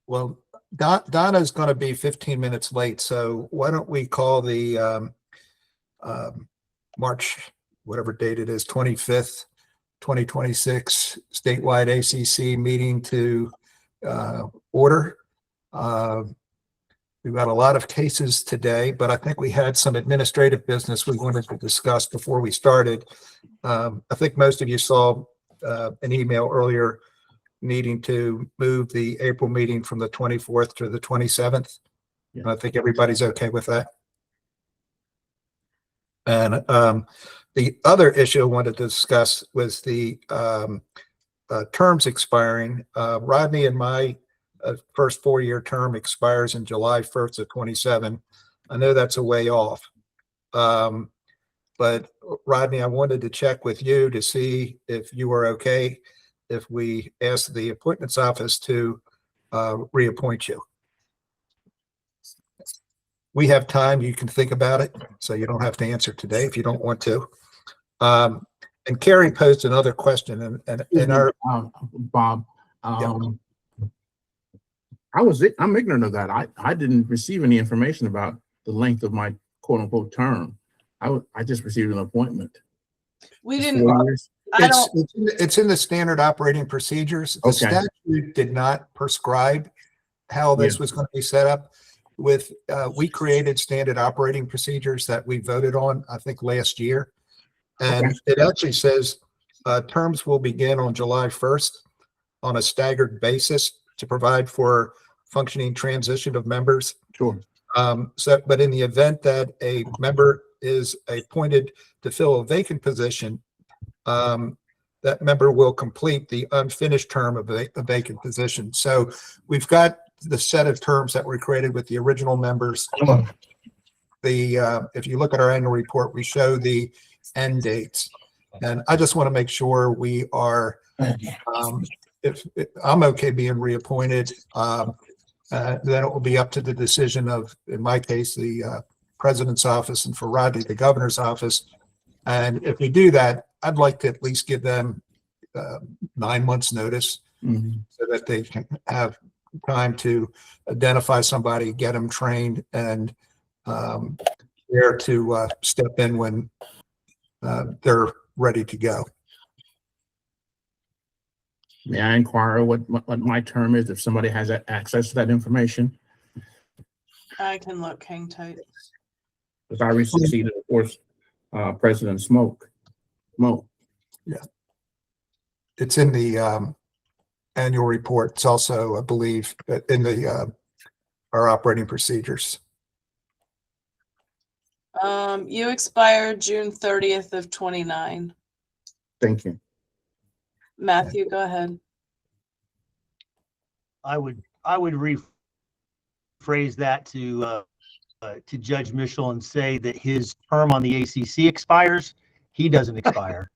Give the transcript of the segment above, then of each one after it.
Well, Donna's going to be 15 minutes late, so why don't we call the March, whatever date it is, 25th, 2026 statewide ACC meeting to order. We've got a lot of cases today, but I think we had some administrative business we wanted to discuss before we started. I think most of you saw an email earlier needing to move the April meeting from the 24th to the 27th. Yeah. I think everybody's okay with that. And the other issue I wanted to discuss was the terms expiring. Rodney and my first 4-year term expires in July 1st of 27. I know that's a way off. But Rodney, I wanted to check with you to see if you were okay if we ask the appointments office to reappoint you. We have time. You can think about it, so you don't have to answer today if you don't want to. And Carrie posed another question, and our Bob, I'm ignorant of that. I didn't receive any information about the length of my quote unquote term. I just received an appointment. We didn't. It's in the standard operating procedures. The statute did not prescribe how this was going to be set up. We created standard operating procedures that we voted on, I think, last year. And it actually says terms will begin on July 1st on a staggered basis to provide for functioning transition of members. Sure. But in the event that a member is appointed to fill a vacant position, that member will complete the unfinished term of a vacant position. So we've got the set of terms that were created with the original members. If you look at our annual report, we show the end dates. And I just want to make sure we are, if I'm okay being reappointed, then it will be up to the decision of, in my case, the president's office, and for Rodney, the governor's office. And if we do that, I'd like to at least give them 9 months notice so that they can have time to identify somebody, get them trained, and there to step in when they're ready to go. May I inquire what my term is if somebody has access to that information? I can look, hang tight. Because I recently succeeded, of course, President Smoke. Yeah. It's in the annual report. It's also, I believe, in the our operating procedures. You expired June 30th of 29. Thank you. Matthew, go ahead. I would rephrase that to Judge Mitchell and say that his term on the ACC expires. He doesn't expire.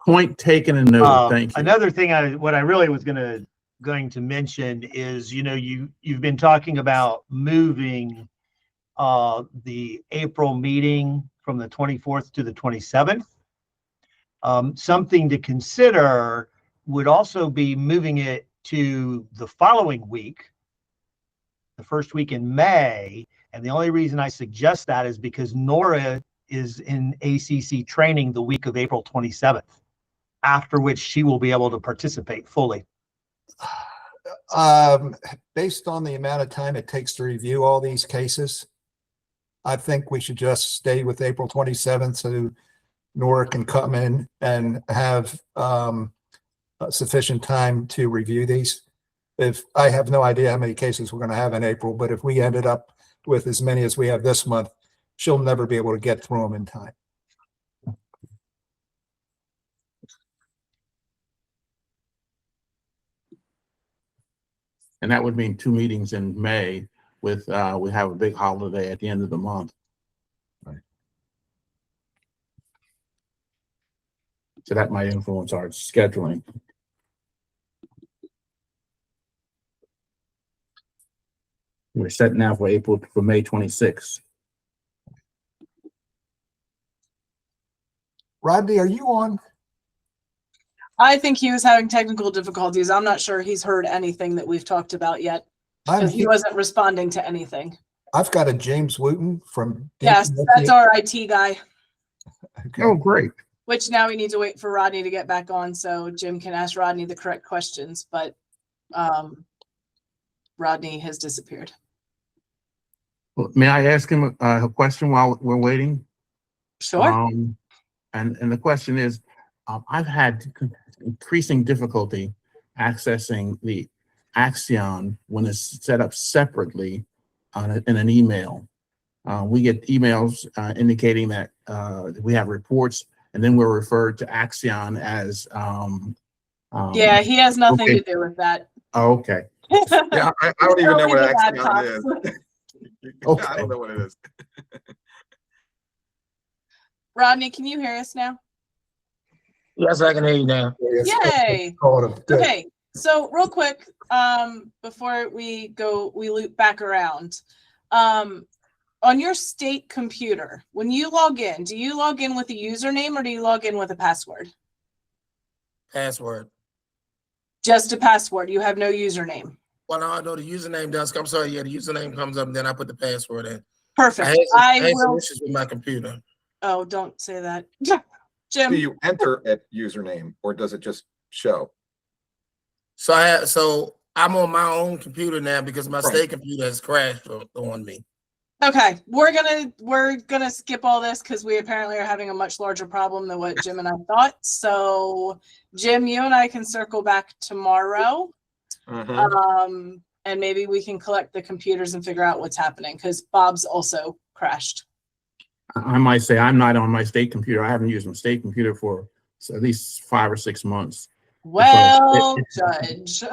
Point taken and noted. Thank you. Another thing, what I really was going to mention is, you've been talking about moving the April meeting from the 24th to the 27th. Something to consider would also be moving it to the following week, the first week in May. And the only reason I suggest that is because Nora is in ACC training the week of April 27th, after which she will be able to participate fully. Based on the amount of time it takes to review all these cases, I think we should just stay with April 27th so Nora can come in and have sufficient time to review these. If I have no idea how many cases we're going to have in April, but if we ended up with as many as we have this month, she'll never be able to get through them in time. And that would mean 2 meetings in May with, we have a big holiday at the end of the month. Right. So that might influence our scheduling. We're set now for May 26th. Rodney, are you on? I think he was having technical difficulties. I'm not sure he's heard anything that we've talked about yet. I'm Because he he- wasn't responding to anything. I've got a James Wooten from. Yes, that's our IT guy, Okay. Oh, great. which now we need to wait for Rodney to get back on so Jim can ask Rodney the correct questions, but Rodney has disappeared. Well, may I ask him a question while we're waiting? Sure. And the question is, I've had increasing difficulty accessing the Axion when it's set up separately in an email. We get emails indicating that we have reports, and then we're referred to Axion as. Yeah, he has nothing okay. to do with that. Oh, okay. Yeah, I don't even know what Only the Axion laptops. is. Okay. I don't know what it is. Rodney, can you hear us now? Yes, I can hear you now. Yay. Called him. Good. Okay, so real quick, before we loop back around. On your state computer, when you log in, do you log in with a username or do you log in with a password? Password. Just a password. You have no username. Well, no, I know the username does come. Sorry, yeah, the username comes up, then I put the password in. Perfect. I had some will. issues with my computer. Oh, don't say that. Do Jim. you enter a username or does it just show? So I'm on my own computer now because my Right. state computer has crashed on me. Okay, we're gonna skip all this because we apparently are having a much larger problem than what Jim and I thought. So, Jim, you and I can circle back tomorrow, Mhm. and maybe we can collect the computers and figure out what's happening because Bob's also crashed. I might say I'm not on my state computer. I haven't used my state computer for at least 5 or 6 months. Well, Judge.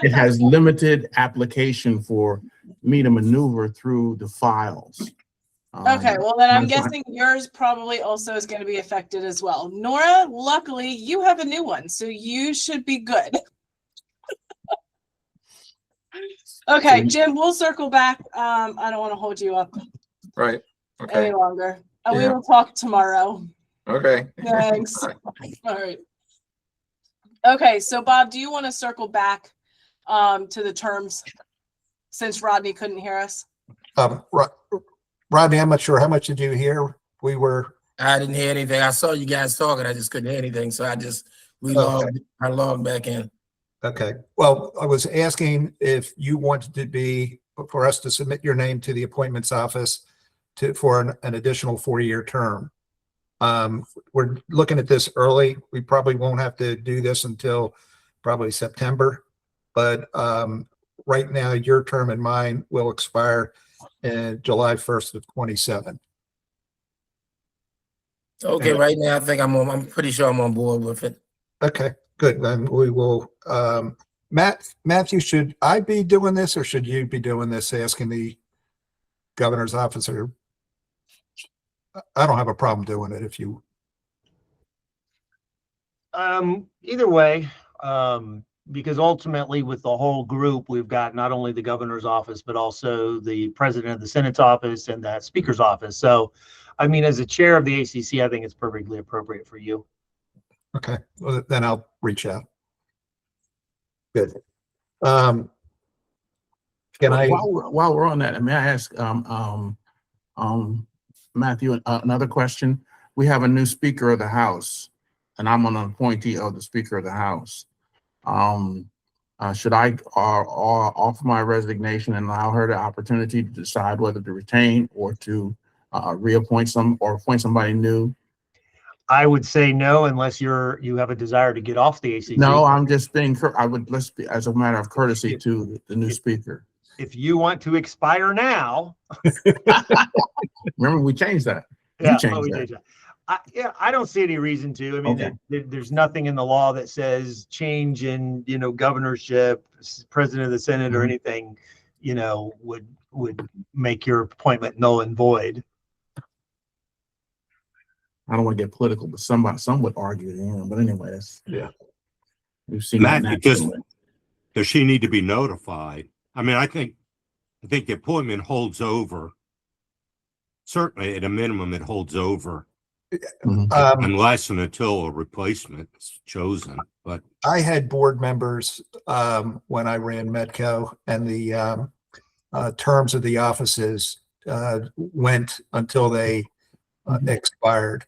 It has limited application for me to maneuver through the files. Okay, well then I'm that's fine. guessing yours probably also is going to be affected as well. Nora, luckily you have a new one, so you should be good. Okay, Jim, we'll circle back. I don't want to hold you up Right. Okay. any longer. And we Yeah. will talk tomorrow. Okay. Thanks. Bye. All right. Okay, so Bob, do you want to circle back to the terms since Rodney couldn't hear us? Rodney, I'm not sure. How much did you hear? We were. I didn't hear anything. I saw you guys talking. I just couldn't hear anything. So I just I logged back in. Okay. Well, I was asking if you wanted to be, for us to submit your name to the appointments office for an additional 4-year term. We're looking at this early. We probably won't have to do this until probably September. But right now, your term and mine will expire in July 1st of 27. Okay, right now I think I'm pretty sure I'm on board with it. Okay, good. Then we will, Matthew, should I be doing this or should you be doing this, asking the governor's office? Or I don't have a problem doing it if you. Either way, because ultimately with the whole group, we've got not only the governor's office, but also the president of the Senate's office and the speaker's office. So, I mean, as a chair of the ACC, I think it's perfectly appropriate for you. Okay, well, then I'll reach out. Good. Can I? While we're on that, may I ask Matthew another question? We have a new Speaker of the House, and I'm an appointee of the Speaker of the House. Should I offer my resignation and allow her the opportunity to decide whether to retain or to reappoint appoint somebody new? I would say no, unless you have a desire to get off the ACC. No, I'm just being. Let's be as a matter of courtesy to the new speaker. If you want to expire now, Remember, we changed that. yeah, changed that. I don't see any reason to. I mean, Okay. there's nothing in the law that says change in, governorship, president of the Senate, or anything, would make your appointment null and void. I don't want to get political, but some would argue, but anyways. Yeah. We've seen Matt, that does naturally. she need to be notified? I mean, I think the appointment holds over. Certainly, at a minimum, it holds over Unless and until a replacement is chosen, but I had board members when I ran Medco, and the terms of the offices went until they expired.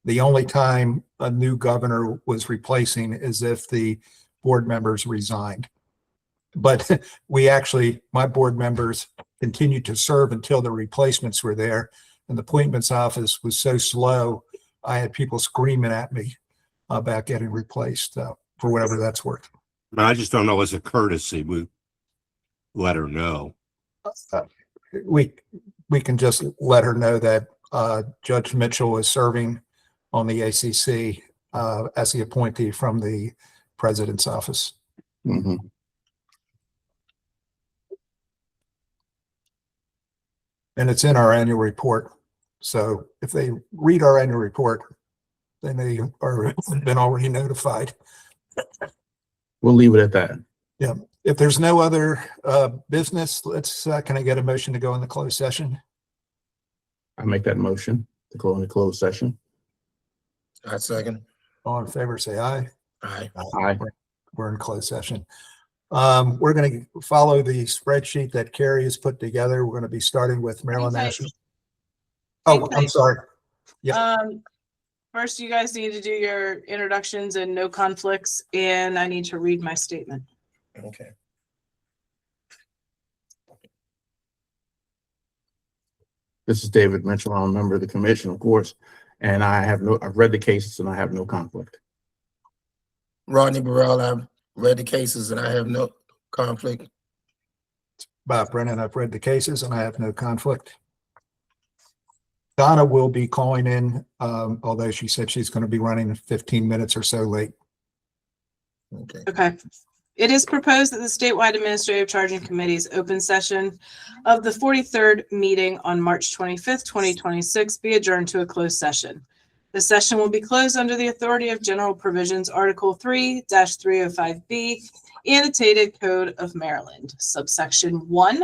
The only time a new governor was replacing is if the board members resigned. But my board members continued to serve until the replacements were there. And the appointments office was so slow, I had people screaming at me about getting replaced for whatever that's worth. I just don't know, as a courtesy, we let her know. We can just let her know that Judge Mitchell is serving on the ACC as the appointee from the president's office. Mhm. And it's in our annual report. So if they read our annual report, then they are been already notified. We'll leave it at that. Yeah. If there's no other business, can I get a motion to go in the closed session? I make that motion to go into closed session. I second. All in favor, say aye. Aye. Aye. We're in closed session. We're going to follow the spreadsheet that Carrie has put together. We're going to be starting with Maryland Okay. National. Oh, I'm sorry. Yeah. First, you guys need to do your introductions and no conflicts, and I need to read my statement. Okay. This is David Mitchell. I'm a member of the commission, of course, and I've read the cases and I have no conflict. Rodney Burrell, I've read the cases and I have no conflict. Bob Brennan, I've read the cases and I have no conflict. Donna will be calling in, although she said she's going to be running 15 minutes or so late. Okay. Okay. It is proposed that the statewide administrative charging committee's open session of the 43rd meeting on March 25th, 2026 be adjourned to a closed session. The session will be closed under the authority of General Provisions Article 3-305B Annotated Code of Maryland, subsection 1,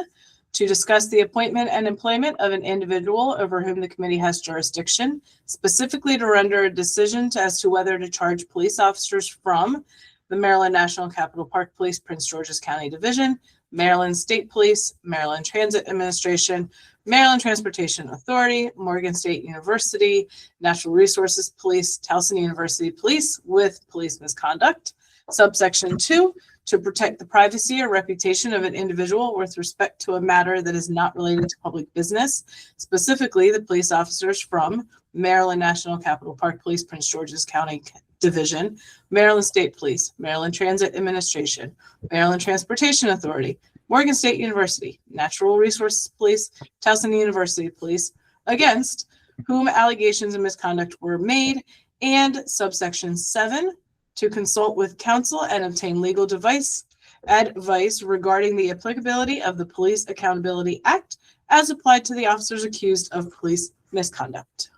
to discuss the appointment and employment of an individual over whom the committee has jurisdiction, specifically to render a decision as to whether to charge police officers from the Maryland National Capital Park Police, Prince George's County Division, Maryland State Police, Maryland Transit Administration, Maryland Transportation Authority, Morgan State University, Natural Resources Police, Towson University Police with police misconduct. Subsection 2, to protect the privacy or reputation of an individual with respect to a matter that is not related to public business, specifically the police officers from Maryland National Capital Park Police, Prince George's County Division, Maryland State Police, Maryland Transit Administration, Maryland Transportation Authority, Morgan State University, Natural Resources Police, Towson University Police, against whom allegations of misconduct were made, and subsection 7, to consult with counsel and obtain legal advice regarding the applicability of the Police Accountability Act as applied to the officers accused of police misconduct.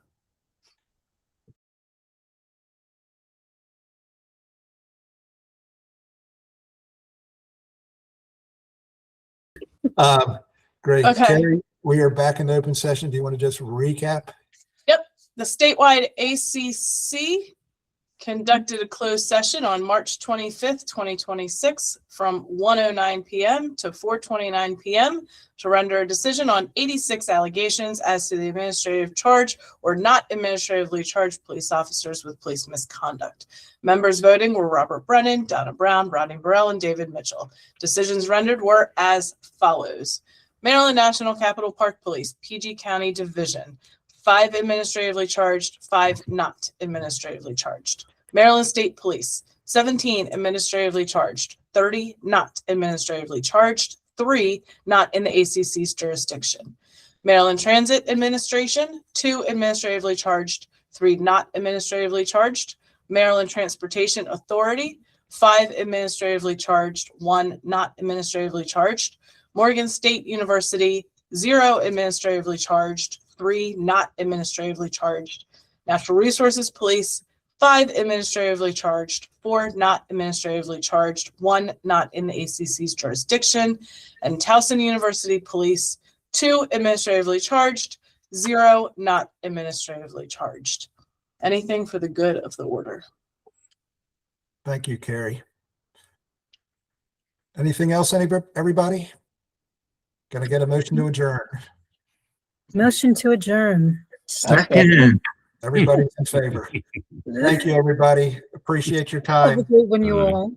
Great. Okay. Carrie, we are back in open session. Do you want to just recap? The statewide ACC conducted a closed session on March 25th, 2026 from 1:09 p.m. to 4:29 p.m. to render a decision on 86 allegations as to the administrative charge or not administratively charged police officers with police misconduct. Members voting were Robert Brennan, Donna Brown, Rodney Burrell, and David Mitchell. Decisions rendered were as follows. Maryland National Capital Park Police, PG County Division, 5 administratively charged, 5 not administratively charged. Maryland State Police, 17 administratively charged, 30 not administratively charged, 3 not in the ACC's jurisdiction. Maryland Transit Administration, 2 administratively charged, 3 not administratively charged. Maryland Transportation Authority, 5 administratively charged, 1 not administratively charged. Morgan State University, 0 administratively charged, 3 not administratively charged. Natural Resources Police, 5 administratively charged, 4 not administratively charged, 1 not in the ACC's jurisdiction. And Towson University Police, 2 administratively charged, 0 not administratively charged. anything for the good of the order. Thank you, Carrie. Anything else, everybody? Gonna get a motion to adjourn. Motion to adjourn. Second. Everybody's in favor. Thank you, everybody. Appreciate your time. Have a great one, you all.